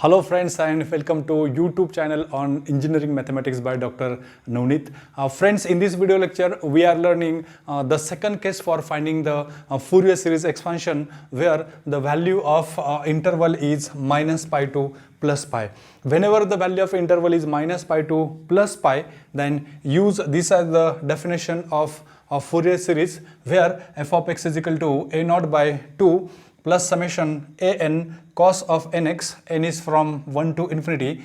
Hello friends and welcome to YouTube channel on Engineering Mathematics by Dr. Navneet. Friends, in this video lecture we are learning the second case for finding the Fourier series expansion where the value of interval is minus pi to plus pi. Whenever the value of interval is minus pi to plus pi, then use this as the definition of Fourier series where f of x is equal to a naught by 2 plus summation a n cos of nx, n is from 1 to infinity,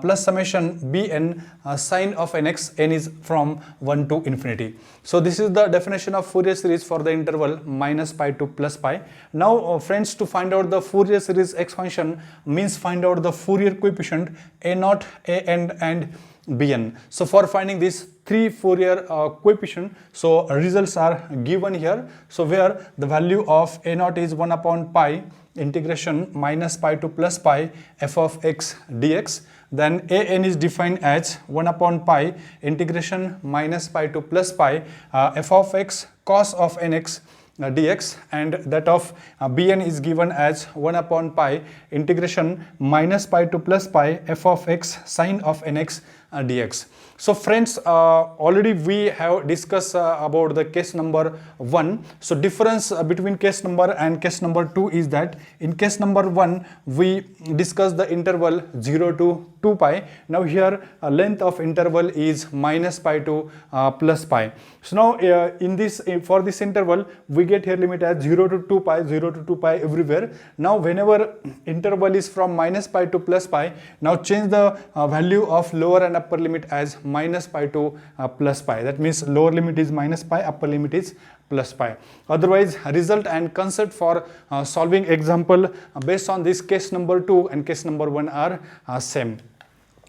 plus summation bn sine of nx, n is from 1 to infinity. So this is the definition of Fourier series for the interval minus pi to plus pi. Now friends, to find out the Fourier series expansion means find out the Fourier coefficient a naught, a n and bn. So for finding these three Fourier coefficient, so results are given here. So where the value of a naught is 1 upon pi integration minus pi to plus pi f of x dx, then a n is defined as 1 upon pi integration minus pi to plus pi f of x cos of nx dx, and that of bn is given as 1 upon pi integration minus pi to plus pi f of x sine of nx dx. So friends, already we have discussed about the case number 1. So difference between case number and case number 2 is that in case number 1 we discussed the interval 0 to 2 pi. Now here length of interval is minus pi to plus pi. So now in this for this interval we get here limit as 0 to 2 pi, 0 to 2 pi everywhere. Now whenever interval is from minus pi to plus pi, now change the value of lower and upper limit as minus pi to plus pi. That means lower limit is minus pi, upper limit is plus pi. Otherwise result and concept for solving example based on this case number 2 and case number 1 are same.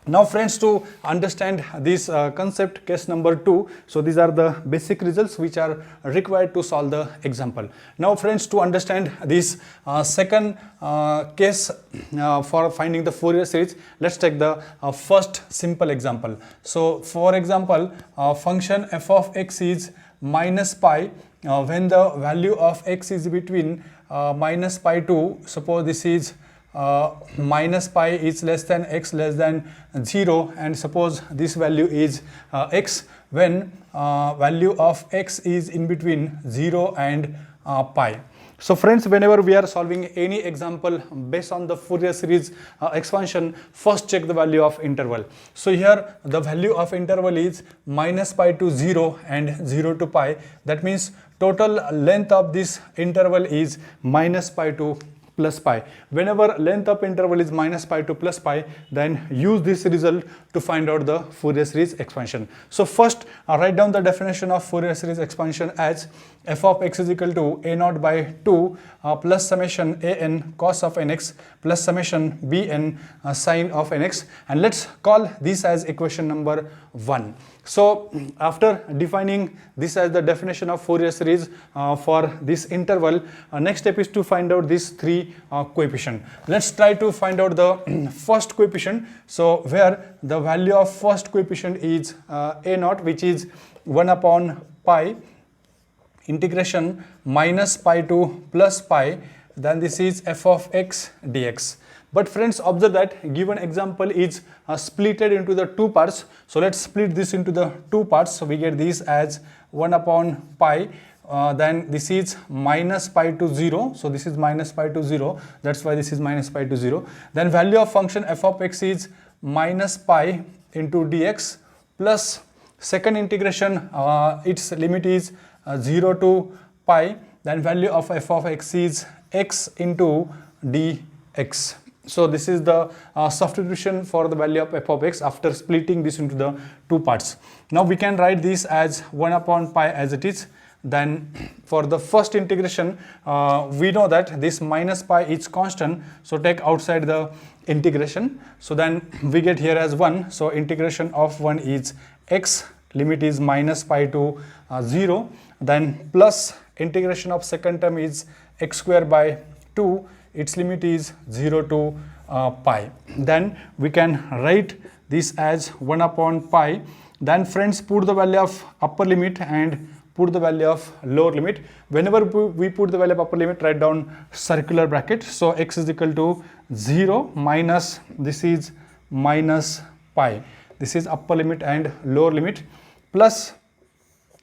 Now friends, to understand this concept case number 2, so these are the basic results which are required to solve the example. Now friends, to understand this second case for finding the Fourier series, let's take the first simple example. So for example, function f of x is minus pi when the value of x is between minus pi to, suppose this is minus pi is less than x less than 0, and suppose this value is x when value of x is in between 0 and pi. So friends, whenever we are solving any example based on the Fourier series expansion, first check the value of interval. So here the value of interval is minus pi to 0 and 0 to pi. That means total length of this interval is minus pi to plus pi. Whenever length of interval is minus pi to plus pi, then use this result to find out the Fourier series expansion. So first write down the definition of Fourier series expansion as f of x is equal to a naught by 2 plus summation a n cos of nx plus summation b n sine of nx, and let's call this as equation number 1. So after defining this as the definition of Fourier series for this interval, next step is to find out these three coefficient. Let's try to find out the first coefficient. So where the value of first coefficient is a naught, which is 1 upon pi integration minus pi to plus pi, then this is f of x dx. But friends, observe that given example is splitted into the two parts. So let's split this into the two parts. So we get this as 1 upon pi, then this is minus pi to 0. So this is minus pi to 0. That's why this is minus pi to 0. Then value of function f of x is minus pi into dx plus second integration, its limit is 0 to pi, then value of f of x is x into dx. So this is the substitution for the value of f of x after splitting this into the two parts. Now we can write this as 1 upon pi as it is. Then for the first integration, we know that this minus pi is constant, so take outside the integration. So then we get here as 1. So integration of 1 is x, limit is minus pi to 0. then plus integration of second term is x square by 2, its limit is 0 to pi. Then we can write this as 1 upon pi. Then friends, put the value of upper limit and put the value of lower limit. Whenever we put the value of upper limit, write down circular bracket. So x is equal to 0 minus, this is minus pi. This is upper limit and lower limit, plus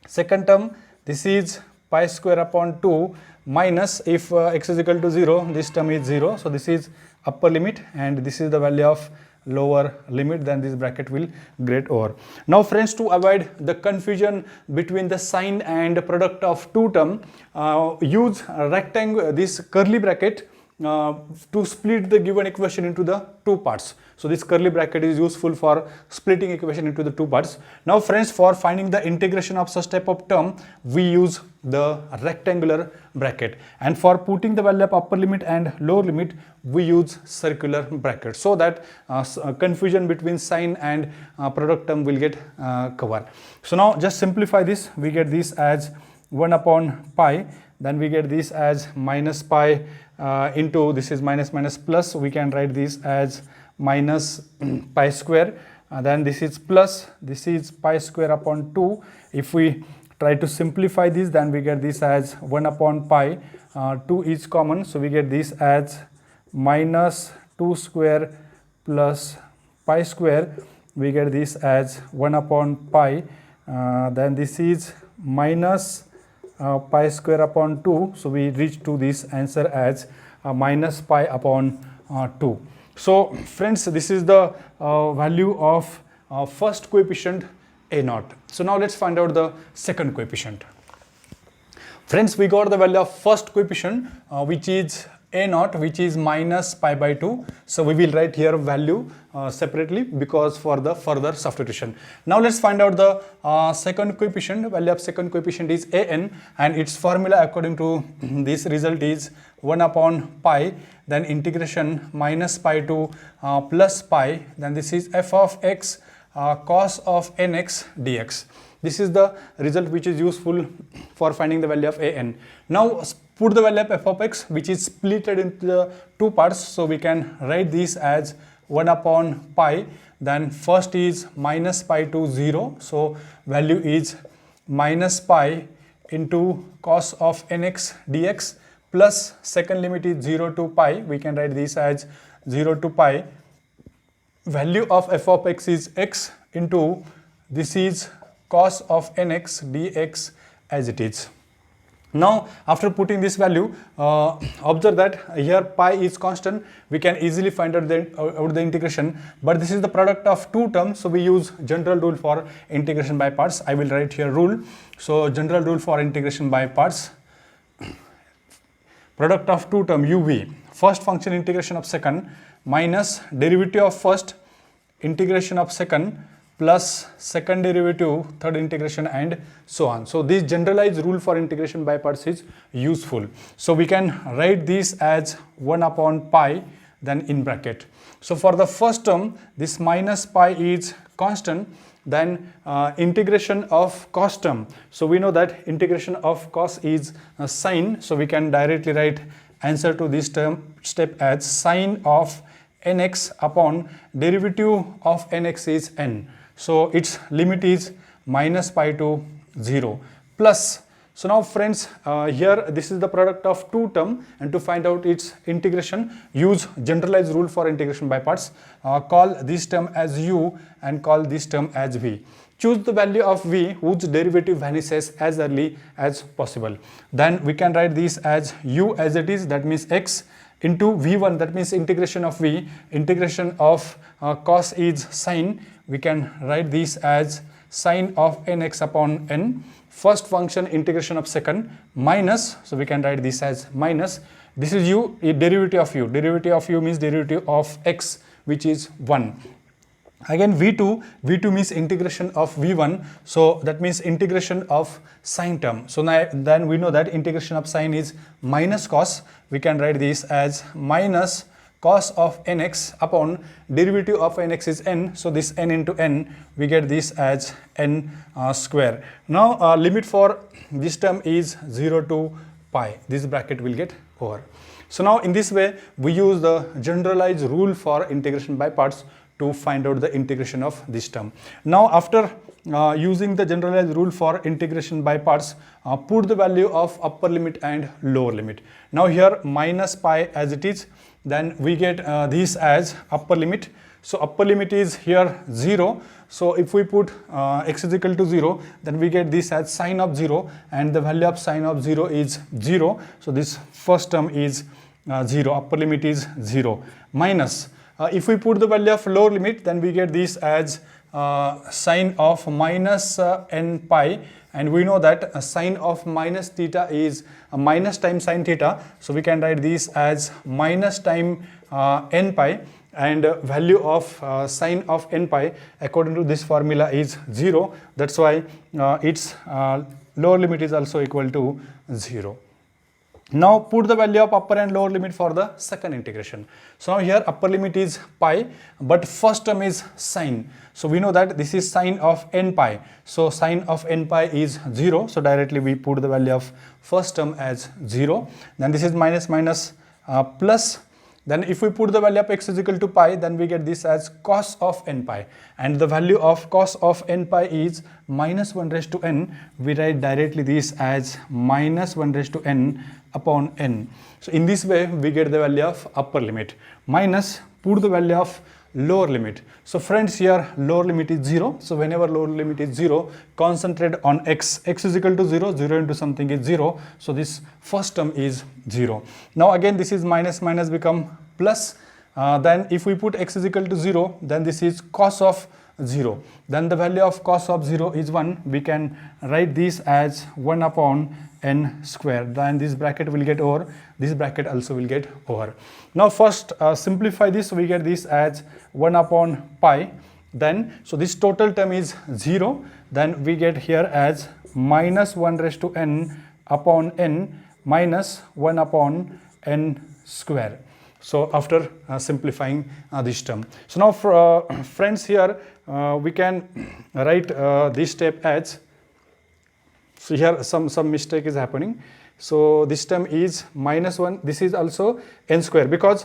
second term, this is pi square upon 2 minus, if x is equal to 0, this term is 0. So this is upper limit and this is the value of lower limit, then this bracket will get over. Now friends, to avoid the confusion between the sign and product of two term, use rectangle, this curly bracket to split the given equation into the two parts. So this curly bracket is useful for splitting equation into the two parts. Now friends, for finding the integration of such type of term, we use the rectangular bracket, and for putting the value of upper limit and lower limit, we use circular bracket, so that confusion between sign and product term will get covered. So now just simplify this. We get this as 1 upon pi, then we get this as minus pi into, this is minus minus plus, we can write this as minus pi square, then this is plus, this is pi square upon 2. If we try to simplify this, then we get this as 1 upon pi, 2 is common, so we get this as minus 2 square plus pi square, we get this as 1 upon pi, then this is minus pi square upon 2, so we reach to this answer as minus pi upon 2. So friends, this is the value of first coefficient a0. So now let's find out the second coefficient. Friends, we got the value of first coefficient which is a0, which is minus pi by 2. So we will write here value separately because for the further substitution. Now let's find out the second coefficient. Value of second coefficient is an, and its formula according to this result is 1 upon pi, then integration minus pi to plus pi, then this is f of x cos of nx dx. This is the result which is useful for finding the value of an. Now put the value of f of x, which is splitted into the two parts, so we can write this as 1 upon pi, then first is minus pi to 0, so value is minus pi into cos of nx dx, plus second limit is 0 to pi, we can write this as 0 to pi, value of f of x is x into, this is cos of nx dx as it is. Now after putting this value, observe that here pi is constant, we can easily find out the integration, but this is the product of two terms, so we use general rule for integration by parts. I will write here rule. So general rule for integration by parts, product of two term uv, first function integration of second minus derivative of first integration of second plus second derivative, third integration, and so on. So this generalized rule for integration by parts is useful. So we can write this as 1 upon pi, then in bracket. So for the first term, this minus pi is constant, then integration of cos term. So we know that integration of cos is sine, so we can directly write answer to this term step as sine of nx upon derivative of nx is n. So its limit is minus pi to 0 plus. So now friends, here this is the product of two term, and to find out its integration, use generalized rule for integration by parts. Call this term as u and call this term as v. Choose the value of v whose derivative vanishes as early as possible. Then we can write this as u as it is, that means x, into v1, that means integration of v, integration of cos is sine, we can write this as sine of nx upon n, first function integration of second, minus, so we can write this as minus, this is u, derivative of u means derivative of x, which is 1. Again v2 means integration of v1, so that means integration of sine term. So now then we know that integration of sine is minus cos, we can write this as minus cos of nx upon derivative of nx is n, so this n into n, we get this as n square. Now limit for this term is 0 to pi, this bracket will get over. So now in this way we use the generalized rule for integration by parts to find out the integration of this term. Now after using the generalized rule for integration by parts, put the value of upper limit and lower limit. Now here minus pi as it is, then we get this as upper limit. So upper limit is here 0. So if we put x is equal to 0, then we get this as sine of 0, and the value of sine of 0 is 0. So this first term is 0, upper limit is 0, minus if we put the value of lower limit, then we get this as sine of minus n pi, and we know that sine of minus theta is minus times sine theta, so we can write this as minus time n pi, and value of sine of n pi according to this formula is 0. That's why its lower limit is also equal to 0. Now put the value of upper and lower limit for the second integration. So now here upper limit is pi, but first term is sine. So we know that this is sine of n pi. So sine of n pi is 0. So directly we put the value of first term as 0. Then this is minus minus plus. Then if we put the value of x is equal to pi, then we get this as cos of n pi. And the value of cos of n pi is minus 1 raised to n. We write directly this as minus 1 raised to n upon n. So in this way we get the value of upper limit, minus put the value of lower limit. So friends, here lower limit is 0. So whenever lower limit is 0, concentrate on x. X is equal to 0, 0 into something is 0. So this first term is 0. Now again this is minus minus become plus. Then if we put x is equal to 0, then this is cos of 0. Then the value of cos of 0 is 1. We can write this as 1 upon n square. Then this bracket will get over. This bracket also will get over. Now first simplify this. We get this as 1 upon pi. Then so this total term is 0. Then we get here as minus 1 raised to n upon n minus 1 upon n square. So after simplifying this term. So now for, friends, here we can write this step as, so here some mistake is happening. So this term is minus 1, this is also n square, because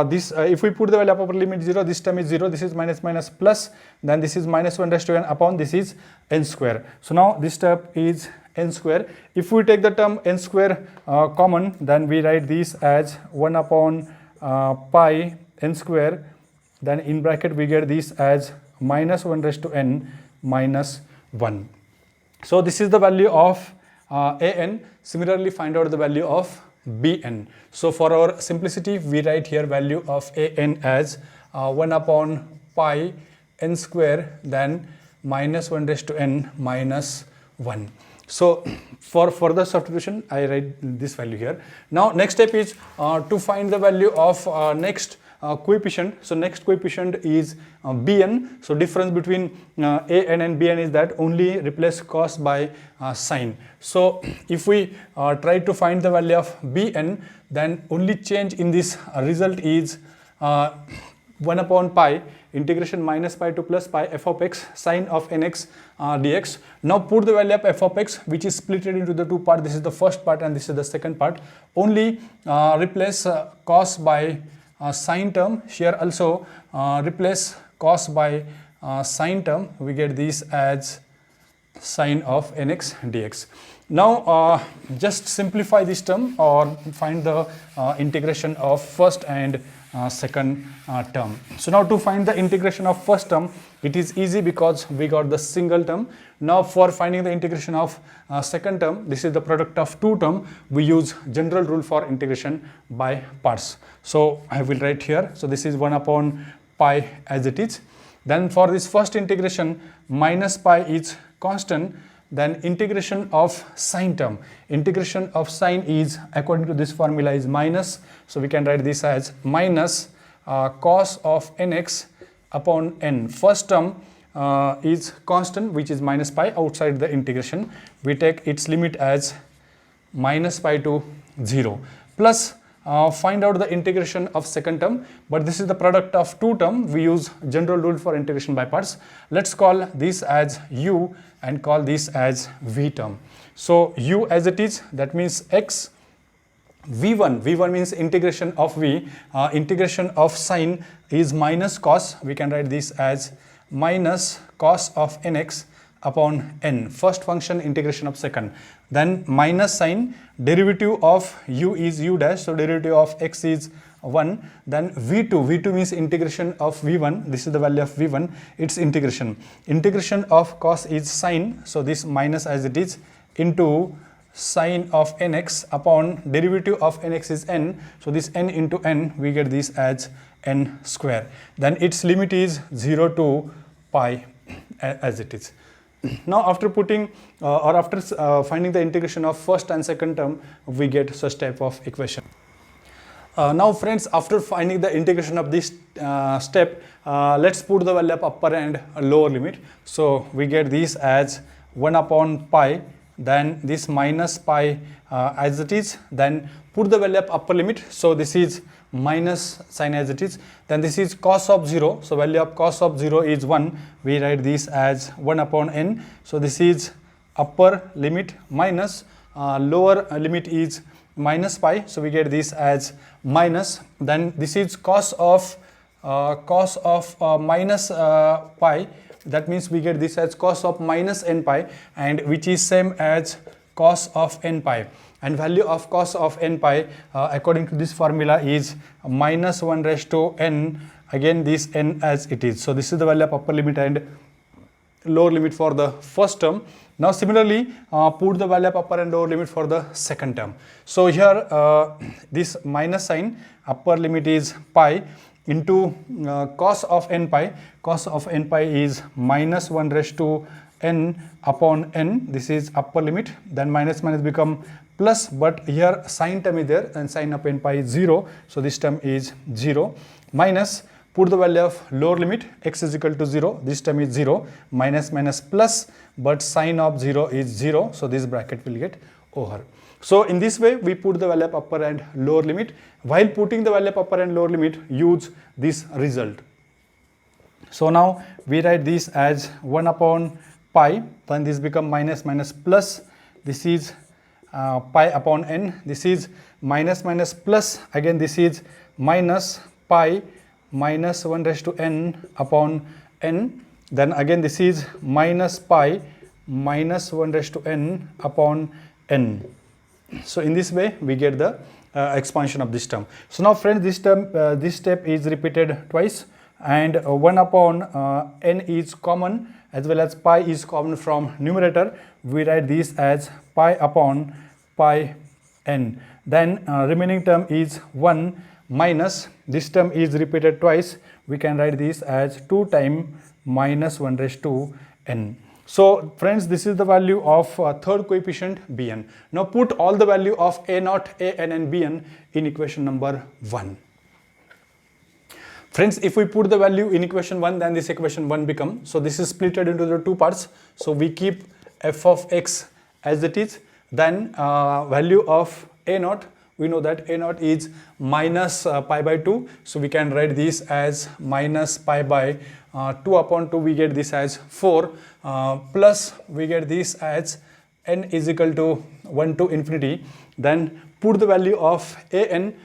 this if we put the value of upper limit 0, this term is 0, this is minus minus plus, then this is minus 1 raised to n upon this is n square. So now this step is n square. If we take the term n square common, then we write this as 1 upon pi n square. Then in bracket we get this as minus 1 raised to n minus 1. So this is the value of an. Similarly, find out the value of bn. So for our simplicity, we write here value of an as 1 upon pi n square, then minus 1 raised to n minus 1. So for further substitution, I write this value here. Now next step is to find the value of next coefficient. So next coefficient is bn. So difference between an and bn is that only replace cos by sine. So if we try to find the value of bn, then only change in this result is 1 upon pi integration minus pi to plus pi f of x sine of nx dx. Now put the value of f of x, which is split into the two parts. This is the first part and this is the second part. Only replace cos by sine term. Here also replace cos by sine term. We get this as sine of nx dx. Now just simplify this term or find the integration of first and second term. So now to find the integration of first term, it is easy because we got the single term. Now for finding the integration of second term, this is the product of two term. We use general rule for integration by parts. So I will write here. So this is 1 upon pi as it is. Then for this first integration, minus pi is constant. Then integration of sine term. Integration of sine is according to this formula is minus. So we can write this as minus cos of nx upon n. First term is constant, which is minus pi. Outside the integration, we take its limit as minus pi to 0 plus find out the integration of second term, but this is the product of two term. We use general rule for integration by parts. Let's call this as u and call this as v term. So u as it is, that means x. v1 means integration of v, integration of sine is minus cos. We can write this as minus cos of nx upon n, first function integration of second, then minus sine, derivative of u is u dash, so derivative of x is 1, then v2 means integration of v1, this is the value of v1, its integration of cos is sine, so this minus as it is, into sine of nx upon derivative of nx is n, so this n into n, we get this as n square, then its limit is 0 to pi as it is. Now after putting after finding the integration of first and second term, we get such type of equation. Now friends, after finding the integration of this step, let's put the value of upper and lower limit. So we get this as 1 upon pi, then this minus pi as it is, then put the value of upper limit, so this is minus sine as it is, then this is cos of 0, so value of cos of 0 is 1, we write this as 1 upon n, so this is upper limit minus lower limit is minus pi, so we get this as minus, then this is cos of minus pi, that means we get this as cos of minus n pi, and which is same as cos of n pi, and value of cos of n pi according to this formula is minus 1 raised to n, again this n as it is. So this is the value of upper limit and lower limit for the first term. Now similarly put the value of upper and lower limit for the second term. So here this minus sign, upper limit is pi into cos of n pi is minus 1 raised to n upon n, this is upper limit, then minus become plus, but here sine term is there and sine of n pi is 0, so this term is 0, minus, put the value of lower limit, x is equal to 0, this term is 0, minus plus, but sine of 0 is 0, so this bracket will get over. So in this way we put the value of upper and lower limit. While putting the value of upper and lower limit, use this result. So now we write this as 1 upon pi, then this become minus plus, this is pi upon n, this is minus plus, again this is minus pi minus 1 raised to n upon n, then again this is minus pi minus 1 raised to n upon n. So in this way we get the expansion of this term. So now friends, this term this step is repeated twice, and 1 upon n is common as well as pi is common from numerator. We write this as pi upon pi n, then remaining term is 1 minus, this term is repeated twice, we can write this as 2 times minus 1 raised to n. So friends, this is the value of third coefficient bn. Now put all the value of a0, an and bn in equation number 1. Friends, if we put the value in equation 1, then this equation 1 become, so this is split into the two parts, so we keep f of x as it is, then value of a0, we know that a0 is minus pi by 2, so we can write this as minus pi by 2 upon 2, we get this as 4, plus we get this as n is equal to 1 to infinity, then put the value of an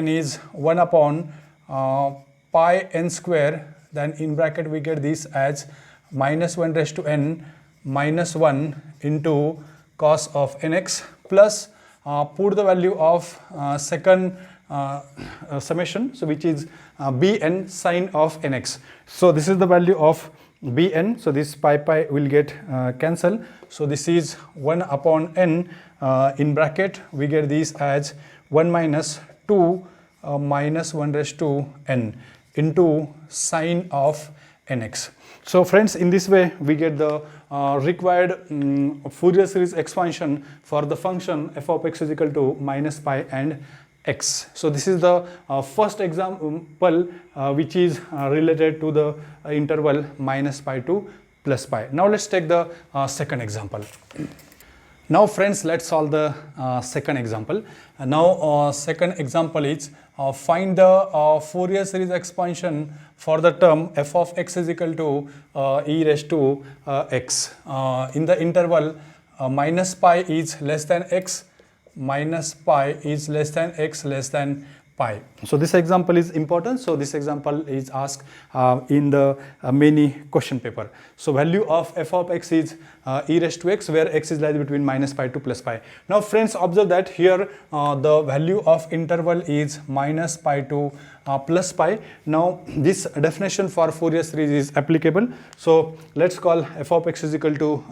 is 1 upon pi n square, then in bracket we get this as minus 1 raised to n minus 1 into cos of nx, plus put the value of second summation, so which is bn sine of nx. So this is the value of bn, so this pi will get cancel, so this is 1 upon n, in bracket we get this as 1 minus 2 minus 1 raised to n into sine of nx. So friends, in this way we get the required Fourier series expansion for the function f of x is equal to minus pi and x. So this is the first example which is related to the interval minus pi to plus pi. Now let's take the second example. Now friends, let's solve the second example. Now second example is find the Fourier series expansion for the term f of x is equal to e raised to x in the interval minus pi is less than x, minus pi is less than x less than pi. So this example is important. So this example is asked in the many question paper. So value of f of x is e raised to x, where x is lies between minus pi to plus pi. Now friends, observe that here the value of interval is minus pi to plus pi. Now this definition for Fourier series is applicable. So let's call f of x is equal to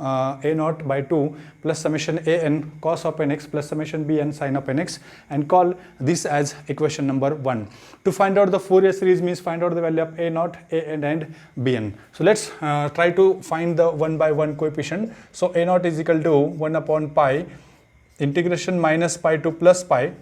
a naught by 2 plus summation a n cos of nx plus summation b n sin of nx, and call this as equation number 1. To find out the Fourier series means find out the value of a naught, a n and b n. So let's try to find the 1 by 1 coefficient. So a naught is equal to 1 upon pi integration minus pi to plus pi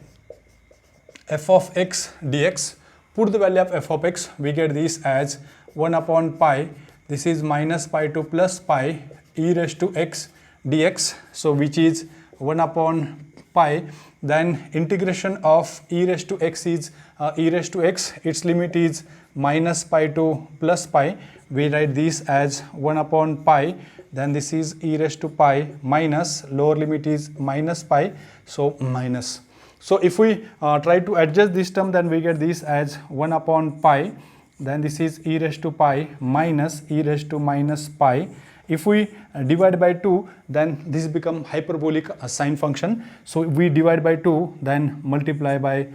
f of x dx. Put the value of f of x, we get this as 1 upon pi, this is minus pi to plus pi e raised to x dx, so which is 1 upon pi, then integration of e raised to x is e raised to x, its limit is minus pi to plus pi, we write this as 1 upon pi, then this is e raised to pi minus lower limit is minus pi, so minus. So if we try to adjust this term, then we get this as 1 upon pi, then this is e raised to pi minus e raised to minus pi. If we divide by 2, then this become hyperbolic sine function. So we divide by 2, then multiply by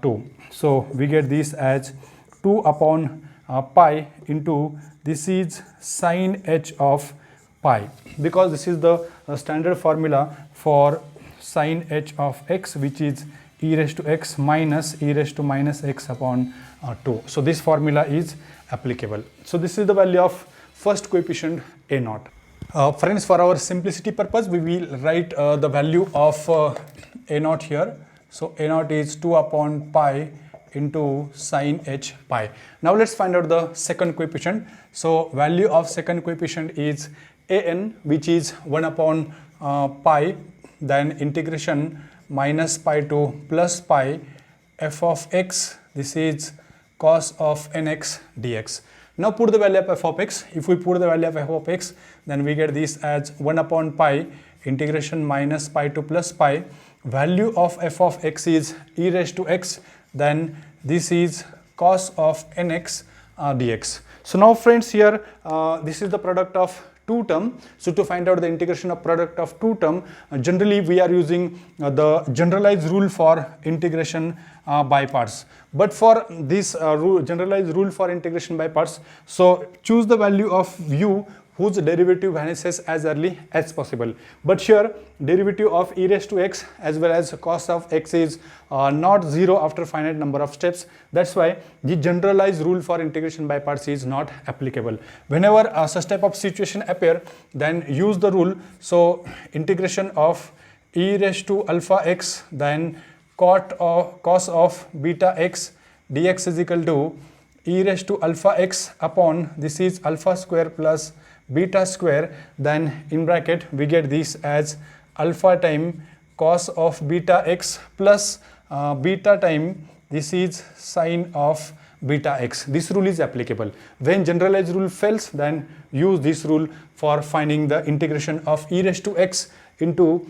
2. So we get this as 2 upon pi into this is sine h of pi, because this is the standard formula for sine h of x, which is e raised to x minus e raised to minus x upon 2. So this formula is applicable. So this is the value of first coefficient a naught. Friends, for our simplicity purpose, we will write the value of a naught here. So a naught is 2 upon pi into sine h pi. Now let's find out the second coefficient. So value of second coefficient is a n, which is 1 upon pi, then integration minus pi to plus pi f of x, this is cos of nx dx. Now put the value of f of x. If we put the value of f of x, then we get this as 1 upon pi integration minus pi to plus pi. Value of f of x is e raised to x, then this is cos of nx dx. So now friends, here this is the product of two term. So to find out the integration of product of two term, generally we are using the generalized rule for integration by parts. But for this generalized rule for integration by parts, so choose the value of u whose derivative vanishes as early as possible. But here derivative of e raised to x as well as cos of x is not 0 after finite number of steps. That's why the generalized rule for integration by parts is not applicable. Whenever such type of situation appear, then use the rule. So integration of e raised to alpha x, then cos of beta x dx is equal to e raised to alpha x upon this is alpha square plus beta square, then in bracket we get this as alpha time cos of beta x plus beta time this is sine of beta x. This rule is applicable. When generalized rule fails, then use this rule for finding the integration of e raised to x into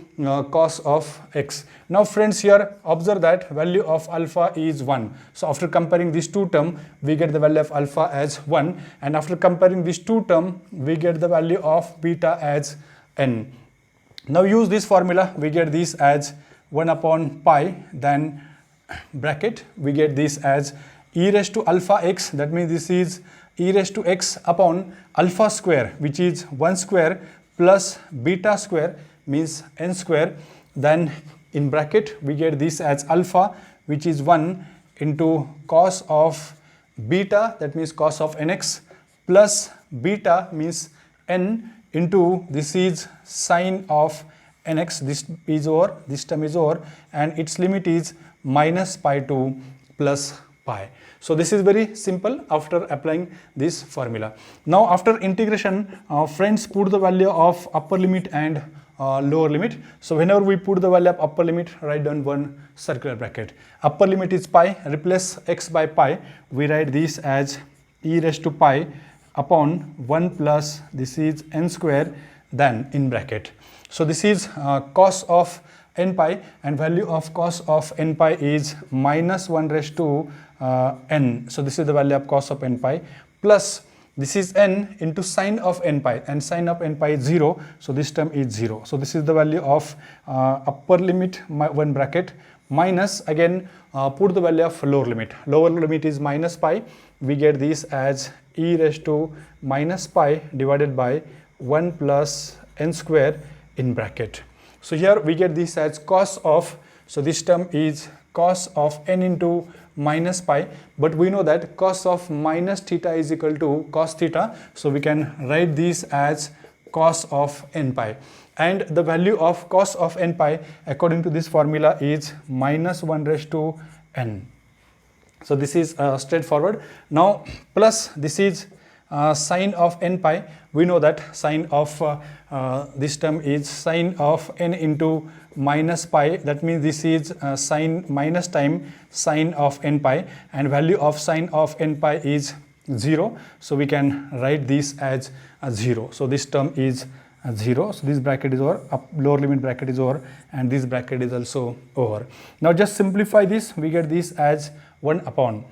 cos of x. Now friends, here observe that value of alpha is 1. So after comparing these two terms, we get the value of alpha as 1, and after comparing these two terms, we get the value of beta as n. Now use this formula, we get this as 1 upon pi, then bracket, we get this as e raised to alpha x, that means this is e raised to x upon alpha square, which is 1 square plus beta square, means n square, then in bracket we get this as alpha, which is 1 into cos of beta, that means cos of nx, plus beta means n into this is sine of nx, this is over, this term is over, and its limit is minus pi to plus pi. So this is very simple after applying this formula. Now after integration, friends, put the value of upper limit and lower limit. So whenever we put the value of upper limit, write down one circular bracket. Upper limit is pi, replace x by pi. We write this as e raised to pi upon 1 plus this is n square, then in bracket. So this is cos of n pi, and value of cos of n pi is minus 1 raised to n. So this is the value of cos of n pi, plus this is n into sine of n pi, and sine of n pi is 0, so this term is 0. So this is the value of upper limit, one bracket, minus again put the value of lower limit. Lower limit is minus pi. We get this as e raised to minus pi divided by 1 plus n square in bracket. So here we get this as cos of, so this term is cos of n into minus pi, but we know that cos of minus theta is equal to cos theta, so we can write this as cos of n pi, and the value of cos of n pi according to this formula is minus 1 raised to n. So this is straightforward. Now plus this is sine of n pi. We know that sine of this term is sine of n into minus pi. That means this is sine minus time sine of n pi, and value of sine of n pi is 0. So we can write this as 0. So this term is 0. So this bracket is over, lower limit bracket is over, and this bracket is also over. Now just simplify this. We get this as 1 upon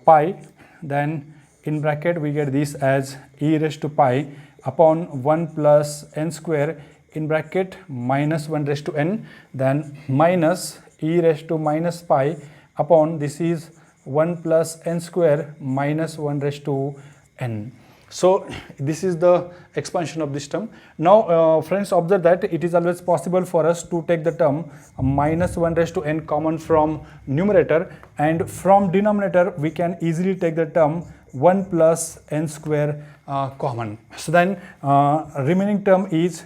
pi, then in bracket we get this as e raised to pi upon 1 plus n square in bracket minus 1 raised to n, then minus e raised to minus pi upon this is 1 plus n square minus 1 raised to n. So this is the expansion of this term. Now friends, observe that it is always possible for us to take the term minus 1 raised to n common from numerator, and from denominator we can easily take the term 1 plus n square common. So then remaining term is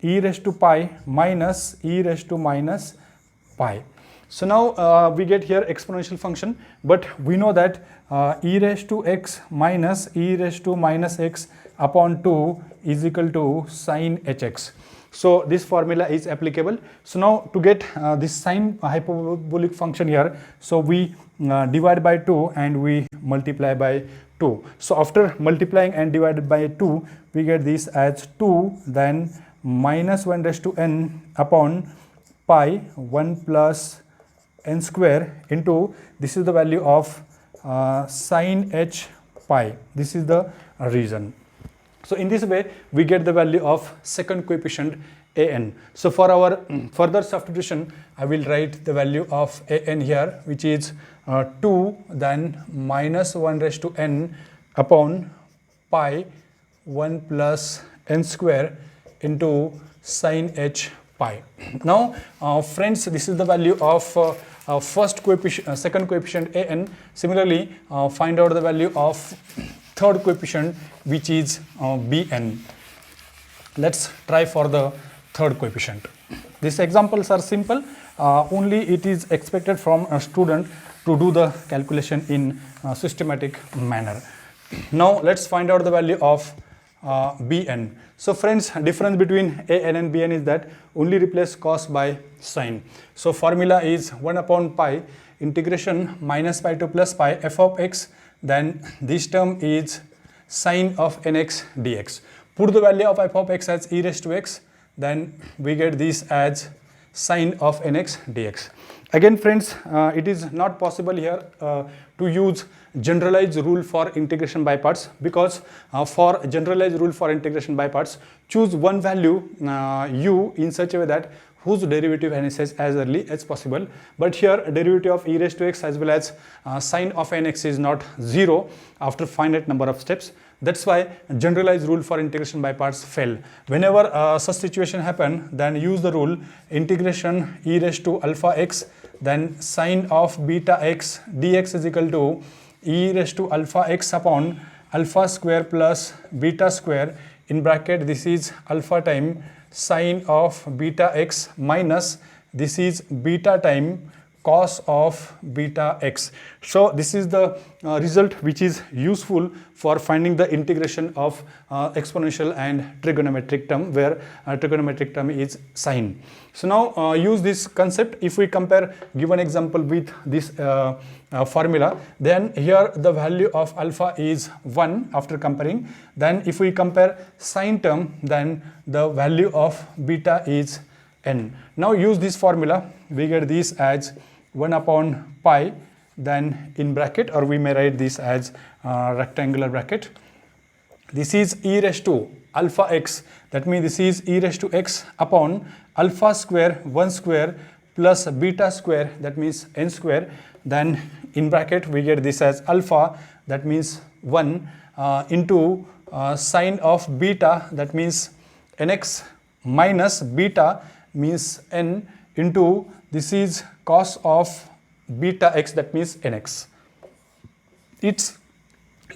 e raised to pi minus e raised to minus pi. So now we get here exponential function, but we know that e raised to x minus e raised to minus x upon 2 is equal to sine hx. So this formula is applicable. So now to get this sine hyperbolic function here, so we divide by 2 and we multiply by 2. So after multiplying and divided by 2, we get this as 2, then minus 1 raised to n upon pi 1 plus n square into, this is the value of sine h pi. This is the reason. So in this way we get the value of second coefficient an. So for our further substitution, I will write the value of an here, which is 2, then minus 1 raised to n upon pi 1 plus n square into sine h pi. Now friends, this is the value of first coefficient, second coefficient an. Similarly, find out the value of third coefficient, which is bn. Let's try for the third coefficient. These examples are simple, only it is expected from a student to do the calculation in a systematic manner. Now let's find out the value of bn. So friends, difference between an and bn is that only replace cos by sine. So formula is 1 upon pi integration minus pi to plus pi f of x, then this term is sine of nx dx. Put the value of f of x as e raised to x, then we get this as sine of nx dx. Again friends, it is not possible here to use generalized rule for integration by parts, because for generalized rule for integration by parts, choose one value u in such a way that whose derivative vanishes as early as possible. But here derivative of e raised to x as well as sine of nx is not 0 after finite number of steps. That's why generalized rule for integration by parts fail. Whenever such situation happen, then use the rule integration e raised to alpha x, then sine of beta x dx is equal to e raised to alpha x upon alpha square plus beta square in bracket, this is alpha time sine of beta x minus this is beta time cos of beta x. So this is the result which is useful for finding the integration of exponential and trigonometric term, where trigonometric term is sine. So now use this concept. If we compare given example with this formula, then here the value of alpha is 1 after comparing. Then if we compare sine term, then the value of beta is n. Now use this formula, we get this as 1 upon pi, then in bracket, or we may write this as rectangular bracket. This is e raised to alpha x, that means this is e raised to x upon alpha square 1 square plus beta square, that means n square. Then in bracket we get this as alpha, that means 1 into sine of beta, that means nx, minus beta means n, into this is cos of beta x, that means nx. Its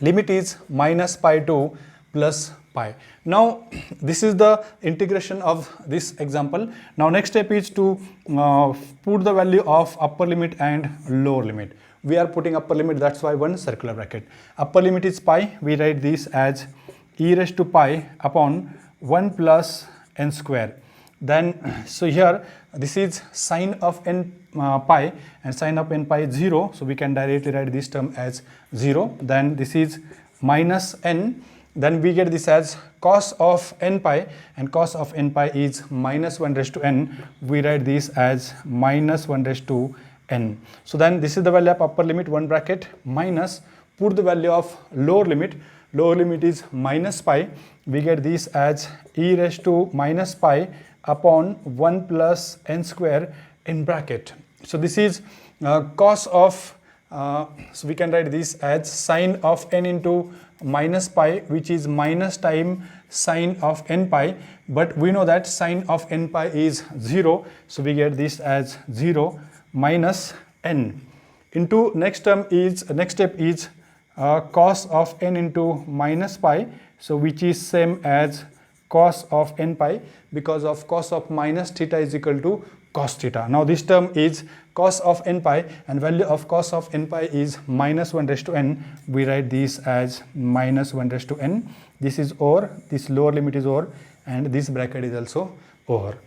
limit is minus pi to plus pi. Now this is the integration of this example. Now next step is to put the value of upper limit and lower limit. We are putting upper limit, that's why one circular bracket. Upper limit is pi, we write this as e raised to pi upon 1 plus n square. Then so here this is sine of n pi, and sine of n pi is 0, so we can directly write this term as 0. Then this is minus n, then we get this as cos of n pi, and cos of n pi is minus 1 raised to n, we write this as minus 1 raised to n. So then this is the value of upper limit, one bracket, minus, put the value of lower limit is minus pi, we get this as e raised to minus pi upon 1 plus n square in bracket. So this is cos of, so we can write this as sine of n into minus pi, which is minus time sine of n pi, but we know that sine of n pi is 0, so we get this as 0 minus n, into next step is cos of n into minus pi, so which is same as cos of n pi, because of cos of minus theta is equal to cos theta. Now this term is cos of n pi, and value of cos of n pi is minus 1 raised to n, we write this as minus 1 raised to n. This is over, this lower limit is over, and this bracket is also over.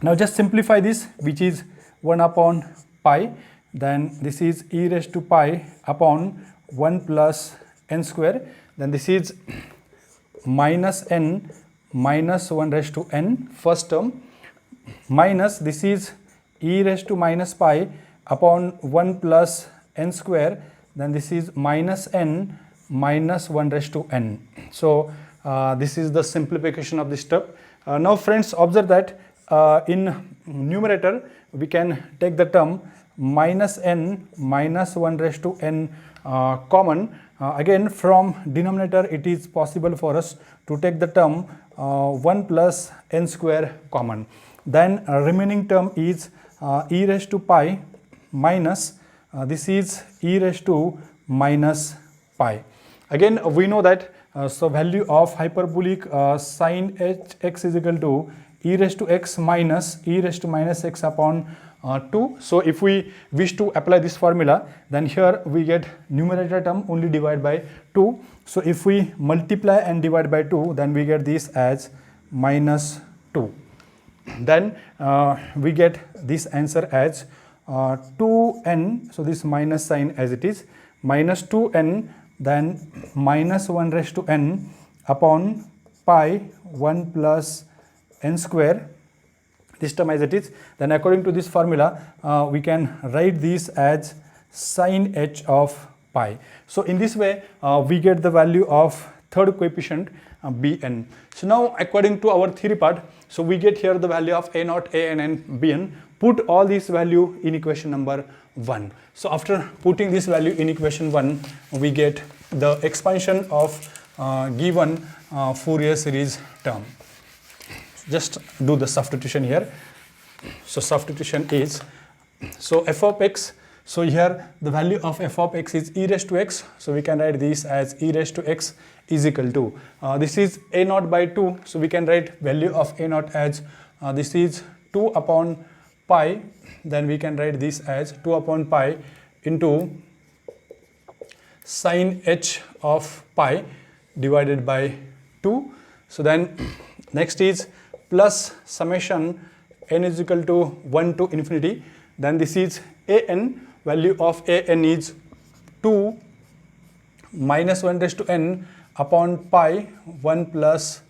Now just simplify this, which is 1 upon pi, then this is e raised to pi upon 1 plus n square, then this is minus n minus 1 raised to n, first term, minus this is e raised to minus pi upon 1 plus n square, then this is minus n minus 1 raised to n. So this is the simplification of this step. Now friends, observe that in numerator we can take the term minus n minus 1 raised to n common. Again from denominator it is possible for us to take the term 1 plus n square common. Then remaining term is e raised to pi minus this is e raised to minus pi. Again we know that so value of hyperbolic sine x is equal to e raised to x minus e raised to minus x upon 2. So if we wish to apply this formula, then here we get numerator term only divide by 2. So if we multiply and divide by 2, then we get this as minus 2. Then we get this answer as 2n, so this minus sign as it is, minus 2n, then minus 1 raised to n upon pi 1 plus n square, this term as it is. Then according to this formula we can write this as sin h of pi. So in this way we get the value of third coefficient bn. So now according to our theory part, so we get here the value of a naught, an, and bn. Put all these value in equation number 1. So after putting this value in equation 1, we get the expansion of given Fourier series term. Just do the substitution here. So substitution is, so f of x, so here the value of f of x is e raised to x, so we can write this as e raised to x is equal to, this is a naught by 2, so we can write value of a naught as this is 2 upon pi, then we can write this as 2 upon pi into sine h of pi divided by 2. So then next is plus summation n is equal to 1 to infinity. Then this is an, value of an is 2 minus 1 raised to n upon pi 1 plus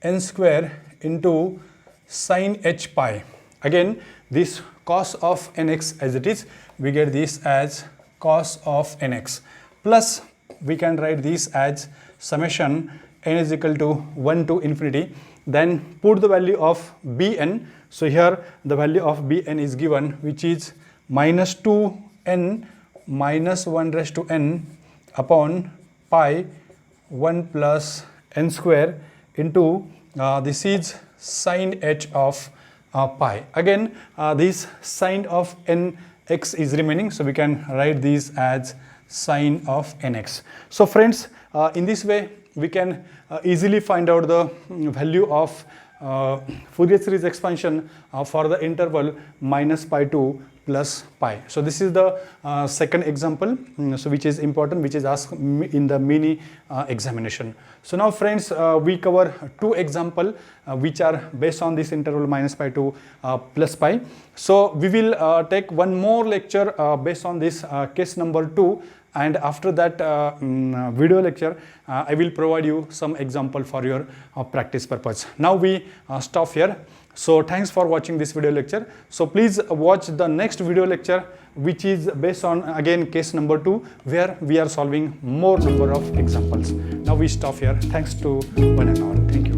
n square into sine h pi. Again, this cos of nx as it is, we get this as cos of nx, plus we can write this as summation n is equal to 1 to infinity. Then put the value of bn. So here the value of bn is given, which is minus 2n minus 1 raised to n upon pi 1 plus n square into this is sine h of pi. Again, this sine of nx is remaining, so we can write this as sine of nx. So friends, in this way we can easily find out the value of Fourier series expansion for the interval minus pi to plus pi. So this is the second example, so which is important, which is asked in the mini examination. So now friends, we cover two examples which are based on this interval minus pi to plus pi. So we will take one more lecture based on this case number 2, and after that video lecture I will provide you some example for your practice purpose. Now we stop here. So thanks for watching this video lecture. So please watch the next video lecture, which is based on again case number 2, where we are solving more number of examples. Now we stop here. Thanks to one and all. Thank you.